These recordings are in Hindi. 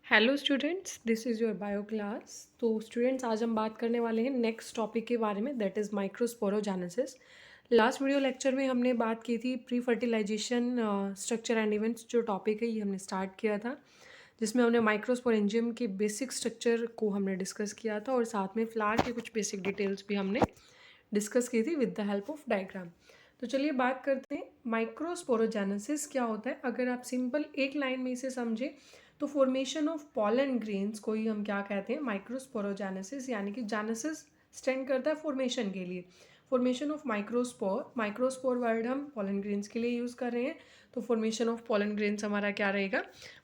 Hello students, this is your bio class. तो स्टूडेंट्स, आज हम बात करने वाले हैं नेक्स्ट टॉपिक के बारे में, that is microsporogenesis. Last video lecture में हमने बात की थी pre fertilisation structure and events. जो टॉपिक है ये हमने स्टार्ट किया था, जिसमें हमने माइक्रोस्पोरेंजियम के बेसिक स्ट्रक्चर को हमने डिस्कस किया था और साथ में फ्लावर के कुछ बेसिक डिटेल्स भी हमने डिस्कस की थी with the help of diagram. तो चलिए बात करते हैं माइक्रोस्पोरोजेनेसिस क्या होता है। अगर आप सिंपल एक लाइन में इसे समझें तो फॉर्मेशन ऑफ पॉलन ग्रेन्स को ही हम क्या कहते हैं, माइक्रोस्पोरोजेनेसिस। यानी कि जेनेसिस स्टैंड करता है फॉर्मेशन के लिए, formation of microspore. Microspore word हम पॉलन ग्रेन्स के लिए यूज़ कर रहे हैं, तो फॉर्मेशन ऑफ पॉलन ग्रेन्स हमारा क्या रहेगा,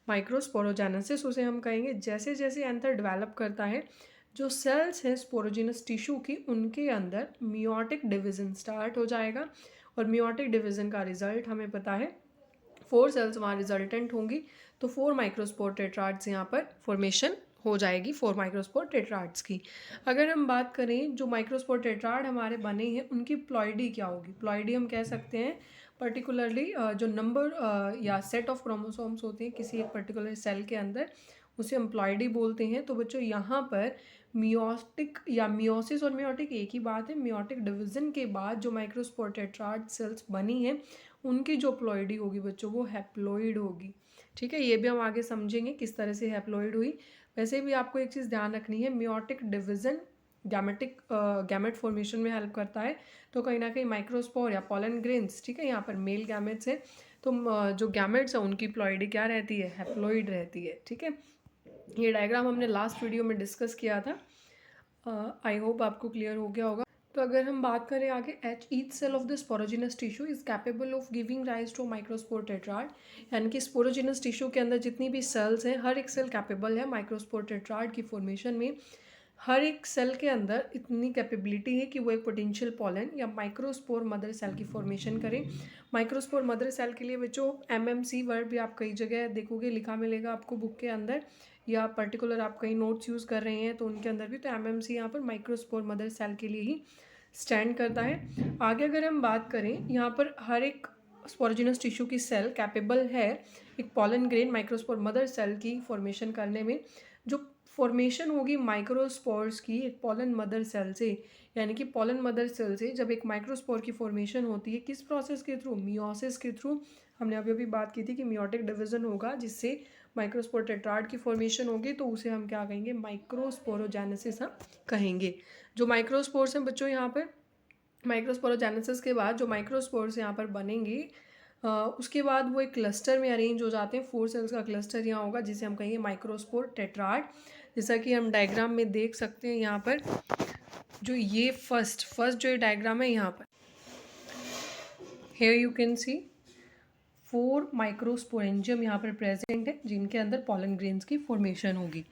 माइक्रोस्पोरोजेनेसिस उसे हम कहेंगे। जैसे जैसे एंथर डेवलप करता है, जो सेल्स हैं स्पोरोजिनस टिश्यू की, उनके अंदर मियोटिक डिवीजन स्टार्ट हो जाएगा। और मियोटिक डिवीजन का रिजल्ट हमें पता है 4 सेल्स वहाँ रिजल्टेंट होंगी, तो 4 माइक्रोस्पोर टेट्राड्स यहाँ पर फॉर्मेशन हो जाएगी, 4 माइक्रोस्पोर टेट्राड्स की। अगर हम बात करें जो माइक्रोस्पोर टेट्राड हमारे बने हैं उनकी प्लॉइडी क्या होगी। प्लॉइडी हम कह सकते हैं पर्टिकुलरली जो नंबर या सेट ऑफ क्रोमोसोम्स होते हैं किसी एक पर्टिकुलर सेल के अंदर, उसे हम प्लॉइडी बोलते हैं। तो बच्चों यहाँ पर मियोटिक या मियोसिस और मियोटिक एक ही बात है। मियोटिक डिवीजन के बाद जो माइक्रोस्पोर टेट्राड सेल्स बनी हैं उनकी जो प्लॉइडी होगी बच्चों वो हैप्लॉइड होगी। ठीक है, ये भी हम आगे समझेंगे किस तरह से हैप्लॉइड हुई। वैसे भी आपको एक चीज़ ध्यान रखनी है, मियोटिक डिवीजन गैमेट फॉर्मेशन में हेल्प करता है। तो कहीं ना कहीं माइक्रोस्पोर या पॉलन ग्रेन्स, ठीक है, यहाँ पर मेल गैमेट्स हैं, तो जो गैमेट्स हैं उनकी प्लॉइडी क्या रहती है, हैप्लॉइड रहती है। ठीक है, ये डायग्राम हमने लास्ट वीडियो में डिस्कस किया था। आई होप आपको क्लियर हो गया होगा। तो अगर हम बात करें आगे, each cell of the sporogenous tissue is capable of giving rise to microspore tetrad. यानी कि स्पोरोजिनस टिश्यू के अंदर जितनी भी सेल्स हैं, हर एक सेल कैपेबल है माइक्रोस्पोर टेट्राड की फॉर्मेशन में। हर एक सेल के अंदर इतनी कैपेबिलिटी है कि वो एक पोटेंशियल पॉलन या माइक्रोस्पोर मदर सेल की फॉर्मेशन करें। माइक्रोस्पोर मदर सेल के लिए बच्चों MMC वर्ड भी आप कई जगह देखोगे लिखा मिलेगा आपको बुक के अंदर, या पर्टिकुलर आप कहीं नोट्स यूज़ कर रहे हैं तो उनके अंदर भी, तो MMC यहाँ पर माइक्रोस्पोर मदर सेल के लिए ही स्टैंड करता है। आगे अगर हम बात करें, यहाँ पर हर एक स्पोरोजिनस टिश्यू की सेल कैपेबल है एक pollen grain microspore mother cell की फॉर्मेशन करने में। जो फॉर्मेशन होगी माइक्रोस्पोर्स की एक पॉलन मदर सेल से, यानी कि पॉलन मदर सेल से जब एक माइक्रोस्पोर की फॉर्मेशन होती है, किस प्रोसेस के थ्रू, मियोसिस के थ्रू। हमने अभी अभी बात की थी कि मियोटिक डिवीजन होगा जिससे माइक्रोस्पोर टेट्राड की फॉर्मेशन होगी, तो उसे हम क्या कहेंगे, माइक्रोस्पोरोजेनेसिस हम कहेंगे। जो माइक्रोस्पोर्स हैं बच्चों, यहाँ पर माइक्रोस्पोरोजेनेसिस के बाद जो माइक्रोस्पोर्स यहाँ पर बनेंगे, उसके बाद वो एक क्लस्टर में अरेंज हो जाते हैं। 4 सेल्स का क्लस्टर यहाँ होगा जिसे हम कहेंगे माइक्रोस्पोर टेट्राड। जैसा कि हम डायग्राम में देख सकते हैं, यहाँ पर जो ये फर्स्ट जो ये डायग्राम है, यहाँ पर here you can see 4 microsporangium यहाँ पर प्रेजेंट है जिनके अंदर पॉलन ग्रेन्स की फॉर्मेशन होगी।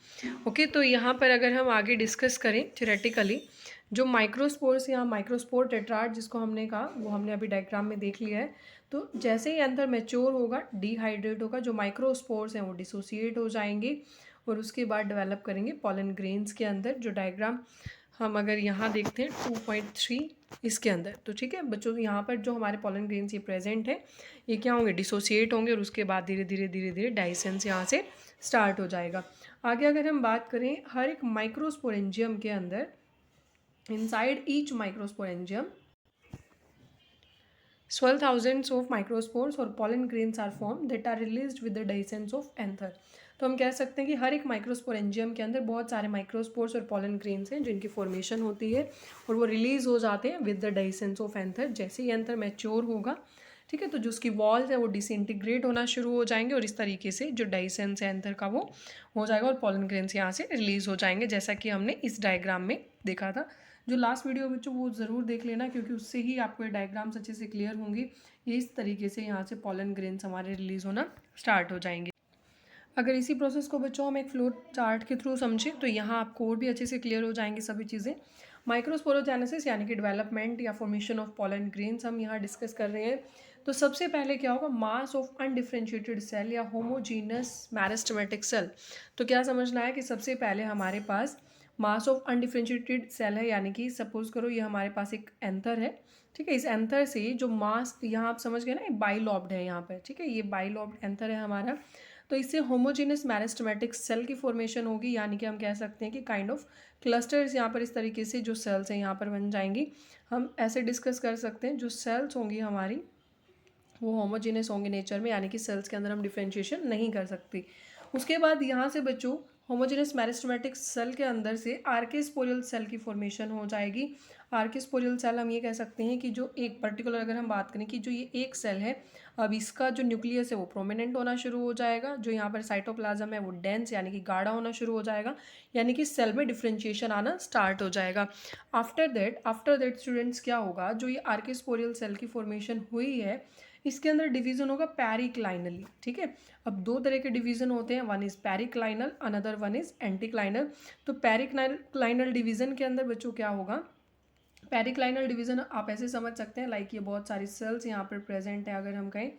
ओके, तो यहाँ पर अगर हम आगे डिस्कस करें थ्योरेटिकली, जो माइक्रोस्पोर्स, यहाँ माइक्रोस्पोर टेट्राड जिसको हमने कहा वो हमने अभी डायग्राम में देख लिया है। तो जैसे ही अंदर मैच्योर होगा, डिहाइड्रेट होगा, जो माइक्रोस्पोर्स हैं वो डिसोसिएट हो जाएंगे और उसके बाद डेवलप करेंगे पॉलन ग्रेन्स के अंदर। जो डायग्राम हम अगर यहाँ देखते हैं 2.3 इसके अंदर, तो ठीक है बच्चों, यहाँ पर जो हमारे पॉलन ग्रेन्स ये प्रेजेंट है, ये क्या होंगे, डिसोसिएट होंगे और उसके बाद धीरे धीरे डाइसेंस यहाँ से स्टार्ट हो जाएगा। आगे अगर हम बात करें, हर एक माइक्रोस्पोरेंजियम के अंदर, inside each microsporangium 12,000 of microspores और pollen grains are formed that are released with the dehiscence of anther। तो हम कह सकते हैं कि हर एक माइक्रोस्पोरेंजियम के अंदर बहुत सारे माइक्रोस्पोर्स और पॉलन ग्रेन्स हैं जिनकी फॉर्मेशन होती है और वो रिलीज हो जाते हैं with the dehiscence of anther. जैसे ही एंथर मैच्योर होगा, ठीक है, तो जो उसकी वॉल्स है वो डिसइंटीग्रेट होना शुरू हो जाएंगे और इस तरीके से जो डेहिसेंस है एंथर का वो हो जाएगा और पॉलन ग्रेन्स यहाँ से रिलीज हो जाएंगे, जैसा कि हमने इस डायग्राम में देखा था। जो लास्ट वीडियो बच्चों वो ज़रूर देख लेना, क्योंकि उससे ही आपको ये डायग्राम्स अच्छे से क्लियर होंगी। ये इस तरीके से यहाँ से पॉलन ग्रेन्स हमारे रिलीज़ होना स्टार्ट हो जाएंगे। अगर इसी प्रोसेस को बच्चों हम एक फ्लो चार्ट के थ्रू समझें तो यहाँ आपको और भी अच्छे से क्लियर हो जाएंगी सभी चीज़ें। माइक्रोस्पोरोजेनेसिस यानी कि डेवलपमेंट या फॉर्मेशन ऑफ पॉलन ग्रेन्स हम यहाँ डिस्कस कर रहे हैं। तो सबसे पहले क्या होगा, मास ऑफ अनडिफ्रेंशिएटेड सेल या होमोजीनस मैरिस्टेमेटिक सेल। तो क्या समझना है कि सबसे पहले हमारे पास मास ऑफ अनडिफ्रेंशिएटेड सेल है, यानी कि सपोज करो ये हमारे पास एक एंथर है, ठीक है, इस एंथर से जो मास, यहाँ आप समझ गए ना, बाइलॉब्ड है यहाँ पर, ठीक है, ये बाइलॉब्ड एंथर है हमारा। तो इससे होमोजेनियस मेरिस्टेमेटिक सेल की फॉर्मेशन होगी, यानी कि हम कह सकते हैं कि काइंड ऑफ क्लस्टर्स यहाँ पर इस तरीके से जो सेल्स हैं यहाँ पर बन जाएंगी। हम ऐसे डिस्कस कर सकते हैं जो सेल्स होंगी हमारी वो होमोजेनियस होंगे नेचर में, यानी कि सेल्स के अंदर हम डिफ्रेंशिएशन नहीं कर सकते। उसके बाद यहाँ से बच्चों होमोजेनियस मेरिस्टेमेटिक सेल के अंदर से आर्केस्पोरियल सेल की फॉर्मेशन हो जाएगी। आर्केस्पोरियल सेल हम ये कह सकते हैं कि जो एक पर्टिकुलर अगर हम बात करें कि जो ये एक सेल है, अब इसका जो न्यूक्लियस है वो प्रोमिनेंट होना शुरू हो जाएगा, जो यहाँ पर साइटोप्लाज्म है वो डेंस यानी कि गाढ़ा होना शुरू हो जाएगा, यानी कि सेल में डिफ्रेंशिएशन आना स्टार्ट हो जाएगा। आफ्टर दैट स्टूडेंट्स क्या होगा, जो ये आर्केस्पोरियल सेल की फॉर्मेशन हुई है इसके अंदर डिवीजन होगा पेरिक्लाइनली। ठीक है, अब दो तरह के डिवीजन होते हैं, one is periclinal, another one is anticlinal. तो पेरिक्लाइनल डिवीजन के अंदर बच्चों क्या होगा, पेरिक्लाइनल डिवीजन आप ऐसे समझ सकते हैं लाइक ये बहुत सारी सेल्स यहाँ पर प्रेजेंट है अगर हम कहें।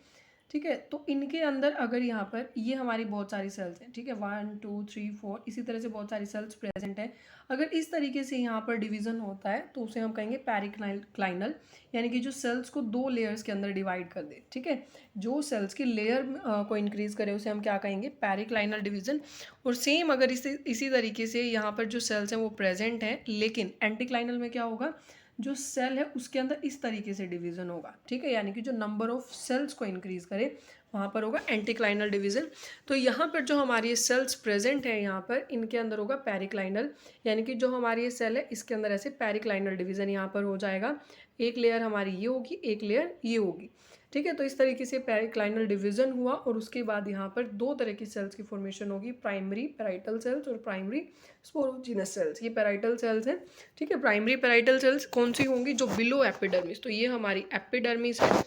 ठीक है, तो इनके अंदर अगर यहाँ पर ये हमारी बहुत सारी सेल्स हैं, ठीक है 1 2 3 4 इसी तरह से बहुत सारी सेल्स प्रेजेंट है। अगर इस तरीके से यहाँ पर डिवीजन होता है तो उसे हम कहेंगे पेरिक्लाइनल, यानी कि जो सेल्स को दो लेयर्स के अंदर डिवाइड कर दे। ठीक है, जो सेल्स की लेयर को इंक्रीज करे उसे हम क्या कहेंगे, पेरिक्लाइनल डिवीजन। और सेम अगर इसी तरीके से यहाँ पर जो सेल्स हैं वो प्रेजेंट हैं, लेकिन एंटीक्लाइनल में क्या होगा, जो सेल है उसके अंदर इस तरीके से डिवीजन होगा। ठीक है, यानी कि जो नंबर ऑफ सेल्स को इंक्रीज करे वहाँ पर होगा एंटीक्लाइनल डिवीजन। तो यहाँ पर जो हमारी सेल्स प्रेजेंट है यहाँ पर इनके अंदर होगा पेरिक्लाइनल, यानी कि जो हमारी ये सेल है इसके अंदर ऐसे पेरिक्लाइनल डिवीजन यहाँ पर हो जाएगा। एक लेयर हमारी ये होगी, एक लेयर ये होगी। ठीक है, तो इस तरीके से पेरिक्लाइनल डिवीजन हुआ और उसके बाद यहाँ पर दो तरह की सेल्स की फॉर्मेशन होगी, प्राइमरी पेराइटल सेल्स और प्राइमरी स्पोरोजिनस सेल्स। ये पेराइटल सेल्स हैं। ठीक है, प्राइमरी पेराइटल सेल्स कौन सी होंगी, जो बिलो एपिडर्मिस, तो ये हमारी एपिडर्मिस है।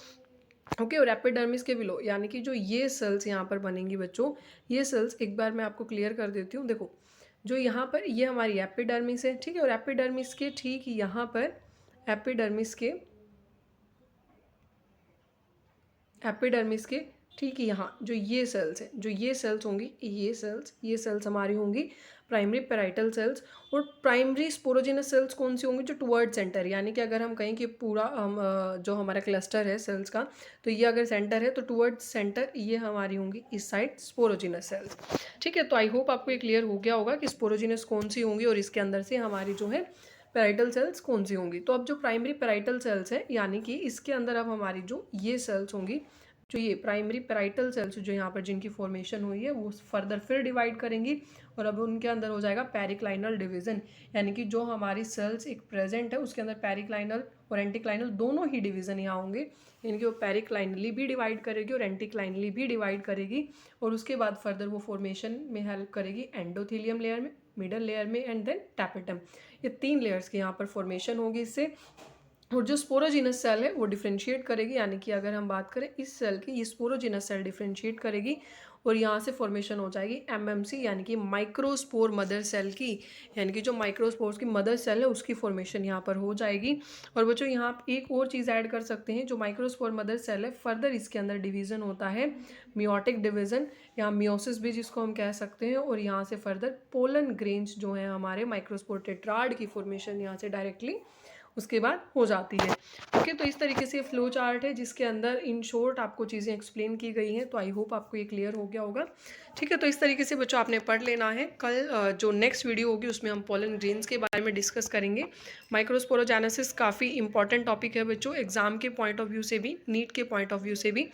ओके, और एपिडर्मिस के बिलो यानी कि जो ये सेल्स यहाँ पर बनेंगी बच्चों, ये सेल्स एक बार मैं आपको क्लियर कर देती हूँ। देखो जो यहाँ पर ये हमारी एपिडर्मिस है, ठीक है, और एपिडर्मिस के ठीक यहाँ पर एपिडर्मिस के ठीक यहाँ जो ये सेल्स हैं, जो ये सेल्स होंगी, ये सेल्स हमारी होंगी प्राइमरी पेराइटल सेल्स। और प्राइमरी स्पोरोजिनस सेल्स कौन सी होंगी, जो टुवर्ड सेंटर, यानी कि अगर हम कहें कि पूरा जो हमारा क्लस्टर है सेल्स का, तो ये अगर सेंटर है तो टुवर्ड सेंटर ये हमारी होंगी इस साइड स्पोरोजिनस सेल्स। ठीक है, तो आई होप आपको ये क्लियर हो गया होगा कि स्पोरोजिनस कौन सी होंगी और इसके अंदर से हमारी जो है पेराइटल सेल्स कौन सी होंगी। तो अब जो प्राइमरी पेराइटल सेल्स है, यानी कि इसके अंदर अब हमारी जो ये सेल्स होंगी, जो ये प्राइमरी पेराइटल सेल्स जो यहाँ पर जिनकी फॉर्मेशन हुई है वो फर्दर फिर डिवाइड करेंगी और अब उनके अंदर हो जाएगा पेरिक्लाइनल डिवीजन, यानी कि जो हमारी सेल्स एक प्रेजेंट है उसके अंदर पेरिक्लाइनल और एंटीक्लाइनल दोनों ही डिवीजन यहाँ होंगे, यानी कि वो पेरिक्लाइनली भी डिवाइड करेगी और एंटीक्लाइनली भी डिवाइड करेगी और उसके बाद फर्दर वो फॉर्मेशन में हेल्प करेगी एंडोथेलियम लेयर में, मिडल लेयर में एंड देन टैपेटम। ये तीन लेयर्स की यहाँ पर फॉर्मेशन होगी इससे। और जो स्पोरोजिनस सेल है वो डिफ्रेंशिएट करेगी, यानी कि अगर हम बात करें इस सेल की, ये स्पोरोजिनस सेल डिफ्रेंशिएट करेगी और यहाँ से फॉर्मेशन हो जाएगी एमएमसी, यानी कि माइक्रोस्पोर मदर सेल की, यानी कि जो माइक्रोस्पोर्स की मदर सेल है उसकी फॉर्मेशन यहाँ पर हो जाएगी। और बच्चों यहाँ आप एक और चीज़ ऐड कर सकते हैं, जो माइक्रोस्पोर मदर सेल है फर्दर इसके अंदर डिवीज़न होता है मियोटिक डिवीज़न या मियोसिस भी जिसको हम कह सकते हैं, और यहाँ से फर्दर पोलन ग्रेन्स जो है हमारे माइक्रोस्पोर टेट्राड की फॉर्मेशन यहाँ से डायरेक्टली उसके बाद हो जाती है। ओके, तो इस तरीके से फ्लो चार्ट है जिसके अंदर इन शॉर्ट आपको चीज़ें एक्सप्लेन की गई हैं। तो आई होप आपको ये क्लियर हो गया होगा। ठीक है, तो इस तरीके से बच्चों आपने पढ़ लेना है। कल जो नेक्स्ट वीडियो होगी उसमें हम पोलन ग्रेन्स के बारे में डिस्कस करेंगे। माइक्रोस्पोरोजेनेसिस काफ़ी इंपॉर्टेंट टॉपिक है बच्चों, एग्जाम के पॉइंट ऑफ व्यू से भी, नीट के पॉइंट ऑफ व्यू से भी।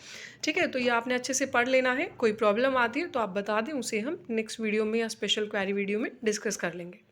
ठीक है, तो ये आपने अच्छे से पढ़ लेना है। कोई प्रॉब्लम आती है तो आप बता दें, उसे हम नेक्स्ट वीडियो में या स्पेशल क्वेरी वीडियो में डिस्कस कर लेंगे।